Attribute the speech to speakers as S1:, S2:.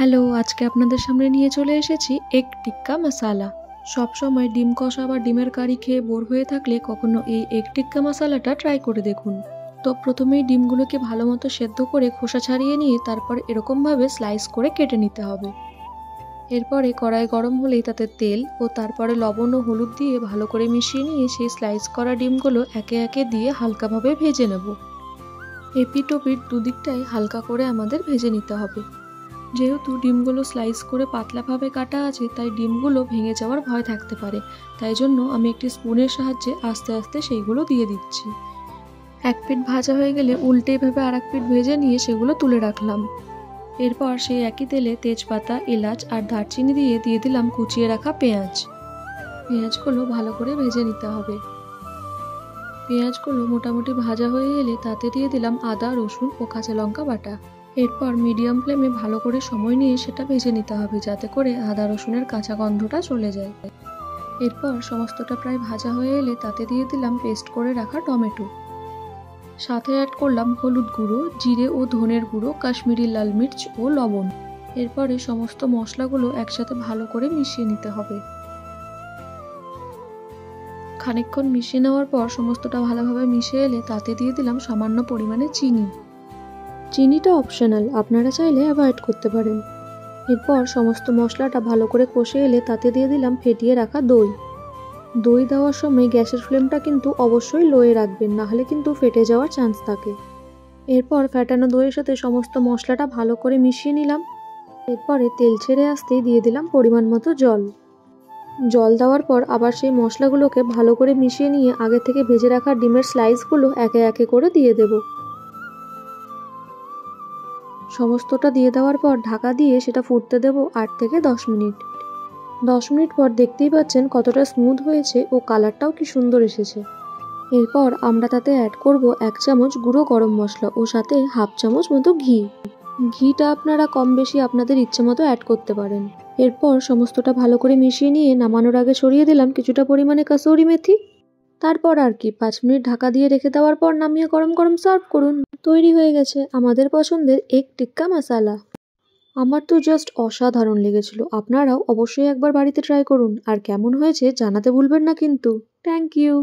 S1: Hello, আজকে আপনাদের সামনে নিয়ে চলে এসেছি এগ টিক্কা মশালা। সবসময় ডিম কষা বা ডিমের কারি খেয়ে বোর হয়ে থাকলে কখনো এই এগ টিক্কা মশালাটা ট্রাই করে দেখুন। তো প্রথমেই ডিমগুলোকে ভালো মতো সেদ্ধ করে খোসা ছাড়িয়ে নিয়ে তারপর এরকমভাবে স্লাইস করে কেটে নিতে হবে। এরপরে কড়াই গরম হলেই তাতে তেল ও তারপরে লবণ ও হলুদ দিয়ে ভালো করে মিশিয়ে নিয়ে সেই স্লাইস করা ডিমগুলো একে একে দিয়ে হালকাভাবে ভেজে নেব। এপিট ওপিট দুদিকটাই হালকা করে আমাদের ভেজে নিতে হবে। যেহেতু ডিমগুলো স্লাইস করে পাতলাভাবে কাটা আছে, তাই ডিমগুলো ভেঙে যাওয়ার ভয় থাকতে পারে, তাই জন্য আমি একটি স্পুনের সাহায্যে আস্তে আস্তে সেইগুলো দিয়ে দিচ্ছি। এক পিঠ ভাজা হয়ে গেলে উল্টে ভেবে আর এক পিঠ ভেজে নিয়ে সেগুলো তুলে রাখলাম। এরপর সেই একই তেলে তেজপাতা, এলাচ আর দারচিনি দিয়ে দিলাম কুচিয়ে রাখা পেঁয়াজ। পেঁয়াজগুলো ভালো করে ভেজে নিতে হবে। পেঁয়াজগুলো মোটামুটি ভাজা হয়ে এলে তাতে দিয়ে দিলাম আদা, রসুন ও কাঁচা লঙ্কা বাটা। এরপর মিডিয়াম ফ্লেমে ভালো করে সময় নিয়ে সেটা ভেজে নিতে হবে, যাতে করে আদা রসুনের কাঁচা গন্ধটা চলে যায়। এরপর সমস্তটা প্রায় ভাজা হয়ে এলে তাতে দিয়ে দিলাম পেস্ট করে রাখা টমেটো। সাথে অ্যাড করলাম হলুদ গুঁড়ো, জিরে ও ধনের গুঁড়ো, কাশ্মীরি লাল মির্চ ও লবণ। এরপরে সমস্ত মশলাগুলো একসাথে ভালো করে মিশিয়ে নিতে হবে। খানিকক্ষণ মিশিয়ে নেওয়ার পর সমস্তটা ভালোভাবে মিশে এলে তাতে দিয়ে দিলাম সামান্য পরিমাণে চিনি। চিনিটা অপশনাল, আপনারা চাইলে অ্যাভয়েড করতে পারেন। এরপর সমস্ত মশলাটা ভালো করে কষে এলে তাতে দিয়ে দিলাম ফেটিয়ে রাখা দই। দই দেওয়ার সময় গ্যাসের ফ্লেমটা কিন্তু অবশ্যই লোয়ে রাখবেন, নাহলে কিন্তু ফেটে যাওয়ার চান্স থাকে। এরপর ফ্যাটানো দইয়ের সাথে সমস্ত মশলাটা ভালো করে মিশিয়ে নিলাম। এরপরে তেল ছেড়ে আসতেই দিয়ে দিলাম পরিমাণ মতো জল। জল দেওয়ার পর আবার সেই মশলাগুলোকে ভালো করে মিশিয়ে নিয়ে আগে থেকে ভেজে রাখা ডিমের স্লাইসগুলো একে একে করে দিয়ে দেব। সমস্তটা দিয়ে দেওয়ার পর ঢাকা দিয়ে সেটা ফুটতে দেব 8 থেকে 10 মিনিট। 10 মিনিট পর দেখতেই পাচ্ছেন কতটা স্মুথ হয়েছে ও কালারটাও কি সুন্দর এসেছে। এরপর আমরা তাতে অ্যাড করব 1 চামচ গুঁড়ো গরম মশলা ও সাথে হাফ চামচ মতো ঘি। ঘিটা আপনারা কম বেশি আপনাদের ইচ্ছে মতো অ্যাড করতে পারেন। এরপর সমস্তটা ভালো করে মিশিয়ে নিয়ে নামানোর আগে ছড়িয়ে দিলাম কিছুটা পরিমাণে কাসুরি মেথি। তারপর আর কি 5 মিনিট ঢাকা দিয়ে রেখে দেওয়ার পর নামিয়ে গরম গরম সার্ভ করুন। তৈরি হয়ে গেছে আমাদের পছন্দের এগ টিক্কা মশালা। আমার তো জাস্ট অসাধারণ লেগেছিল। আপনারাও অবশ্যই একবার বাড়িতে ট্রাই করুন, আর কেমন হয়েছে জানাতে ভুলবেন না কিন্তু। Thank you.